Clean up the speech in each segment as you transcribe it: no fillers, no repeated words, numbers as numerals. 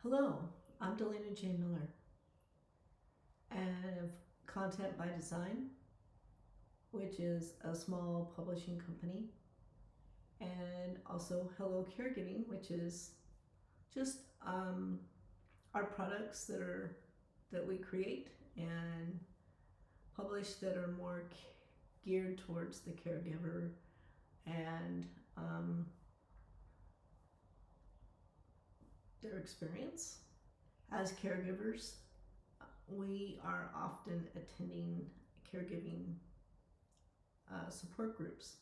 Hello, I'm Delaina J and of Content by Design, which is a small publishing company, and also Hello Caregiving, which is just our products that we create and publish that are more geared towards the caregiver and their experience. As caregivers, we are often attending caregiving support groups.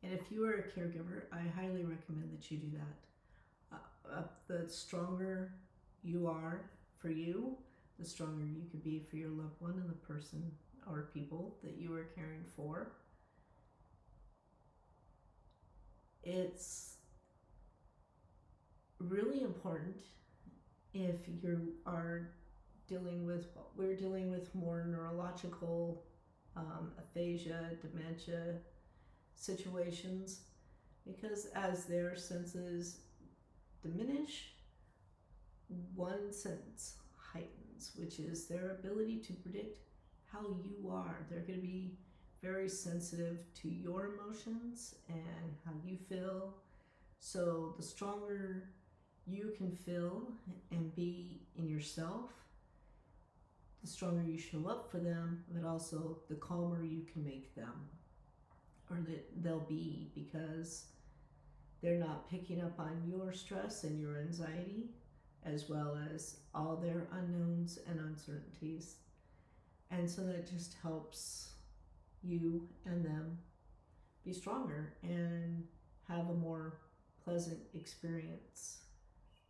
And if you are a caregiver, I highly recommend that you do that. The stronger you are for you, the stronger you could be for your loved one and the person or people that you are caring for. It's really important if you are dealing with what we're dealing with, more neurological aphasia, dementia situations, because as their senses diminish, one sense heightens, which is their ability to predict how you are. They're going to be very sensitive to your emotions and how you feel. So the stronger you can feel and be in yourself, the stronger you show up for them, but also the calmer you can make them, or that they'll be, because they're not picking up on your stress and your anxiety, as well as all their unknowns and uncertainties. And so that just helps you and them be stronger and have a more pleasant experience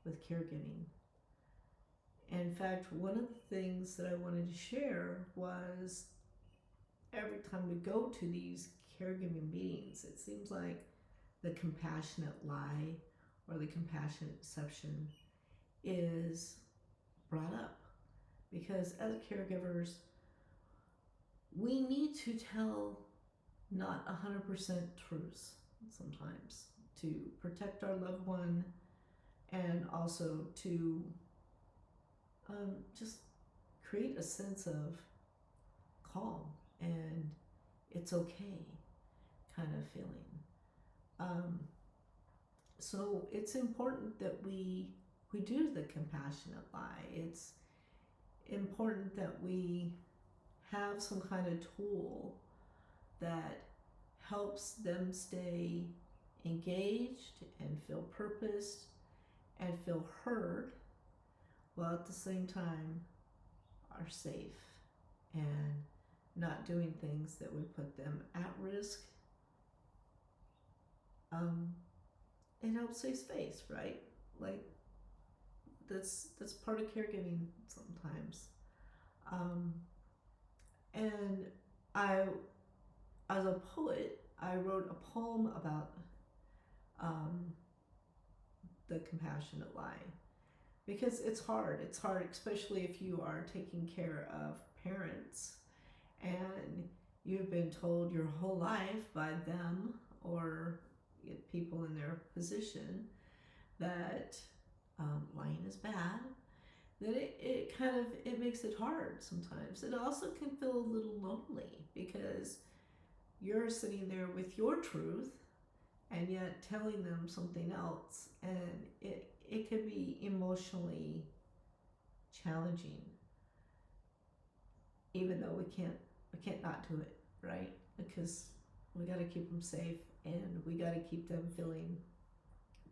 with caregiving. In fact, one of the things that I wanted to share was every time we go to these caregiving meetings, it seems like the compassionate lie or the compassionate deception is brought up, because as caregivers, we need to tell not 100% truths sometimes to protect our loved one, and also to just create a sense of calm and it's okay kind of feeling. So it's important that we do the compassionate lie. It's important that we have some kind of tool that helps them stay engaged and feel purposed and feel heard, while at the same time are safe and not doing things that would put them at risk. It helps save space, right? Like that's part of caregiving sometimes. And I, as a poet, I wrote a poem about the compassionate lie, because it's hard. It's hard, especially if you are taking care of parents and you've been told your whole life by them or people in their position that lying is bad. That it kind of, it makes it hard sometimes. It also can feel a little lonely, because you're sitting there with your truth and yet telling them something else, and it can be emotionally challenging, even though we can't not do it, right? Because we got to keep them safe and we got to keep them feeling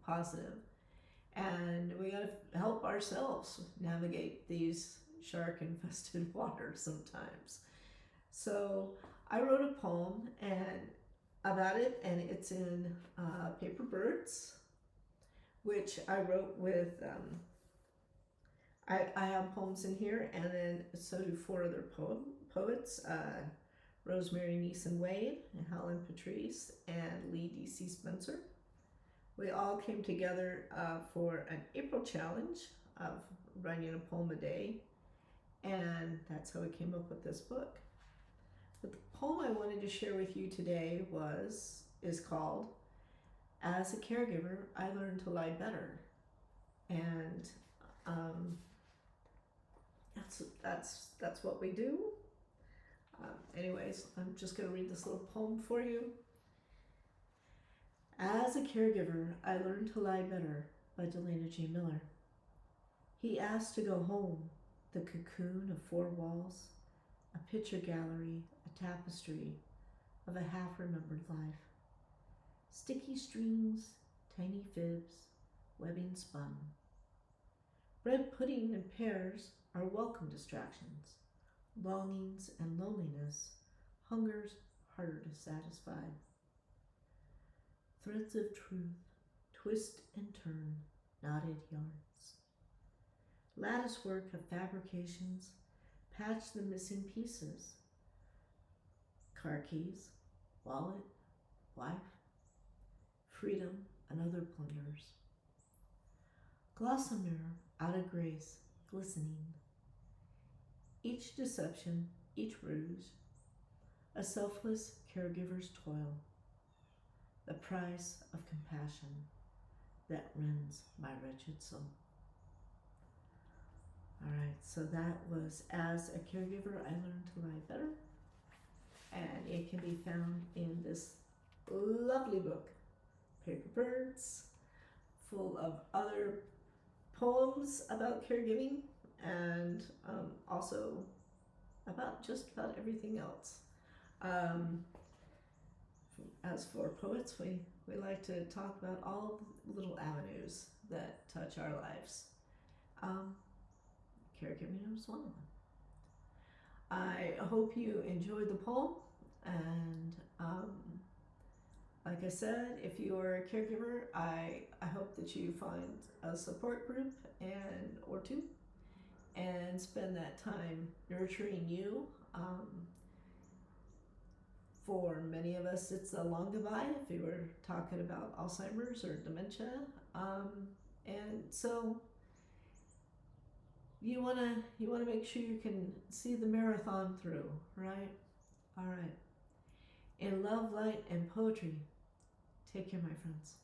positive, and we got to help ourselves navigate these shark infested waters sometimes. So I wrote a poem and about it, and it's in Paper Birds, which I wrote with I have poems in here, and then so do 4 other poets, Rosemary Neeson Wade, and Helen Patrice, and Lee D.C. Spencer. We all came together for an April challenge of writing a poem a day, and that's how we came up with this book. But the poem I wanted to share with you today is called "As a Caregiver, I Learned to Lie Better." And Um, that's what we do. Anyways, I'm just gonna read this little poem for you. As a caregiver, I learned to lie better by Delaina J. Miller. He asked to go home, the cocoon of four walls, a picture gallery, a tapestry of a half-remembered life. Sticky strings, tiny fibs, webbing spun. Bread pudding and pears are welcome distractions. Longings and loneliness, hungers harder to satisfy. Threads of truth, twist and turn, knotted yards. Lattice work of fabrications, patch the missing pieces. Car keys, wallet, wife, freedom, and other plunders. Gossamer out of grace, glistening. Each deception, each ruse, a selfless caregiver's toil, the price of compassion that rends my wretched soul. All right, so that was As a Caregiver, I Learned to Lie Better, and it can be found in this lovely book, Paper Birds, full of other poems about caregiving and also about just about everything else. As for poets, we like to talk about all the little avenues that touch our lives. Caregiving is one of them. I hope you enjoyed the poem, and like I said, if you are a caregiver, I hope that you find a support group or two and spend that time nurturing you. For many of us, it's a long goodbye if you were talking about Alzheimer's or dementia. And so you wanna make sure you can see the marathon through, right? All right. In love, light, and poetry, take care, my friends.